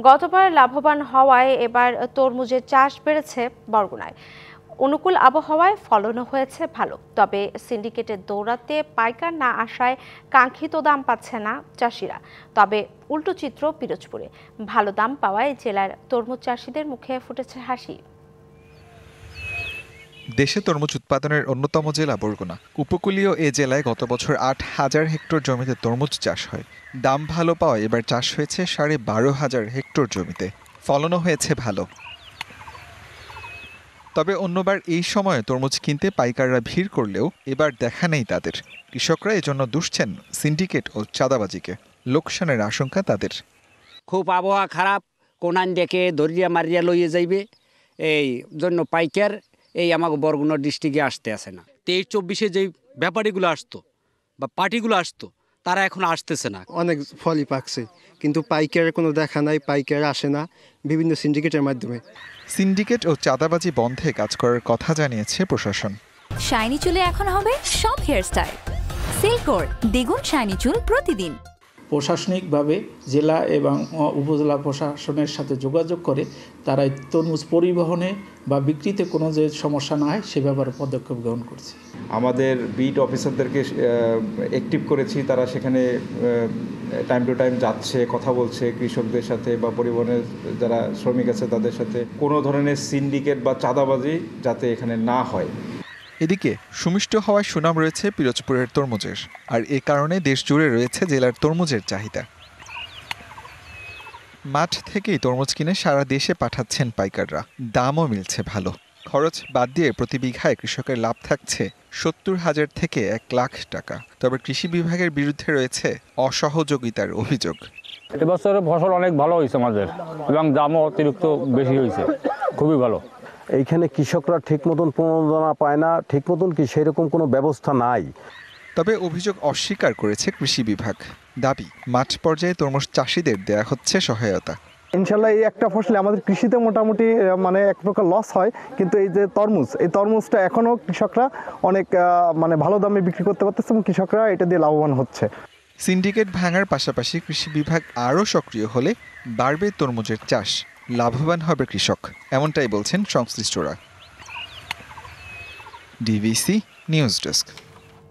গতবার লাভবান হওয়ায় এবার তরমুজের চাষ বেড়েছে বরগুনায়। অনুকূল আবহাওয়ায় ফলনও হয়েছে ভালো, তবে সিন্ডিকেটের দৌড়াতে পাইকার না আসায় কাঙ্ক্ষিত দাম পাচ্ছে না চাষিরা। তবে উল্টো চিত্র পিরোজপুরে, ভালো দাম পাওয়ায় জেলার তরমুজ চাষিদের মুখে ফুটেছে হাসি। দেশে তরমুজ উৎপাদনের অন্যতম জেলা বরগুনা। উপকূলীয় এ জেলায় গত বছর ৮,০০০ হেক্টর জমিতে তরমুজ চাষ হয়। দাম ভালো পাওয়ায় এবার চাষ হয়েছে ১২,৫০০ হেক্টর জমিতে, ফলনও হয়েছে ভালো। তবে অন্যবার এই সময়ে তরমুজ কিনতে পাইকাররা ভিড় করলেও এবার দেখা নেই তাদের। কৃষকরা এজন্য দুষছেন সিন্ডিকেট ও চাঁদাবাজিকে। লোকসানের আশঙ্কা তাদের। খুব আবহাওয়া খারাপ, কোনান দেখে দরিয়া মারিয়া লইয়ে যাইবে, এই জন্য পাইকার এই আমাকে বরগুনা ডিস্ট্রিক্টে আসতে আসে না। 23-24 যে ব্যাপারীগুলো আসতো বা পার্টিগুলো আসতো, তারা এখন আসতেছে না। অনেক ফলই পাকছে, কিন্তু পাইকারের কোনো দেখা নাই, পাইকার আসে না বিভিন্ন সিন্ডিকেটের মাধ্যমে। সিন্ডিকেট ও চাঁদাবাজি বন্ধে কাজ করার কথা জানিয়েছে প্রশাসন। শাইনি চুলে এখন হবে সব হেয়ারস্টাইল। সিল্কোর দ্বিগুণ শাইনি চুল প্রতিদিন। প্রশাসনিকভাবে জেলা এবং উপজেলা প্রশাসনের সাথে যোগাযোগ করে তারা তরমুজ পরিবহনে বা বিক্রিতে কোনো যে সমস্যা না হয় সে ব্যাপারে পদক্ষেপ গ্রহণ করছে। আমাদের বিট অফিসারদেরকে অ্যাক্টিভ করেছি, তারা সেখানে টাইম টু টাইম যাচ্ছে, কথা বলছে কৃষকদের সাথে বা পরিবহনের যারা শ্রমিক আছে তাদের সাথে। কোনো ধরনের সিন্ডিকেট বা চাঁদাবাজি যাতে এখানে না হয়। এদিকে সুমিষ্ট হওয়ায় সুনাম রয়েছে পিরোজপুরের তরমুজের, আর এ কারণে দেশ জুড়ে রয়েছে জেলার তরমুজের চাহিদা। মাঠ থেকেই তরমুজ কিনে সারা দেশে পাঠাচ্ছেন পাইকাররা, দামও মিলছে ভালো। খরচ বাদ দিয়ে প্রতি বিঘায় কৃষকের লাভ থাকছে ৭০,০০০ থেকে ১,০০,০০০ টাকা। তবে কৃষি বিভাগের বিরুদ্ধে রয়েছে অসহযোগিতার অভিযোগ। এবছর ফসল অনেক ভালো হয়েছে আমাদের, এবং দামও অতিরিক্ত বেশি হয়েছে, খুবই ভালো। এইখানে কৃষকরা ঠিক মতন প্রণোদনা পায় না, ঠিক মতন কি সেরকম কোনো ব্যবস্থা নাই। তবে অভিযোগ অস্বীকার করেছে কৃষি বিভাগ। দাবি, মাঠ পর্যায়ে তরমুজ চাষিদের দেয়া হচ্ছে সহায়তা। ইনশাল্লাহ এই একটা ফসলে আমাদের কৃষিতে মোটামুটি মানে এক প্রকার লস হয়, কিন্তু এই যে তরমুজ, এই তরমুজটা এখনও কৃষকরা অনেক মানে ভালো দামে বিক্রি করতে পারতেছে এবং কৃষকরা এটা দিয়ে লাভবান হচ্ছে। সিন্ডিকেট ভাঙার পাশাপাশি কৃষি বিভাগ আরও সক্রিয় হলে বাড়বে তরমুজের চাষ, লাভবান হবে কৃষক, এমনটাই বলছেন সংশ্লিষ্টরা। DVC news desk.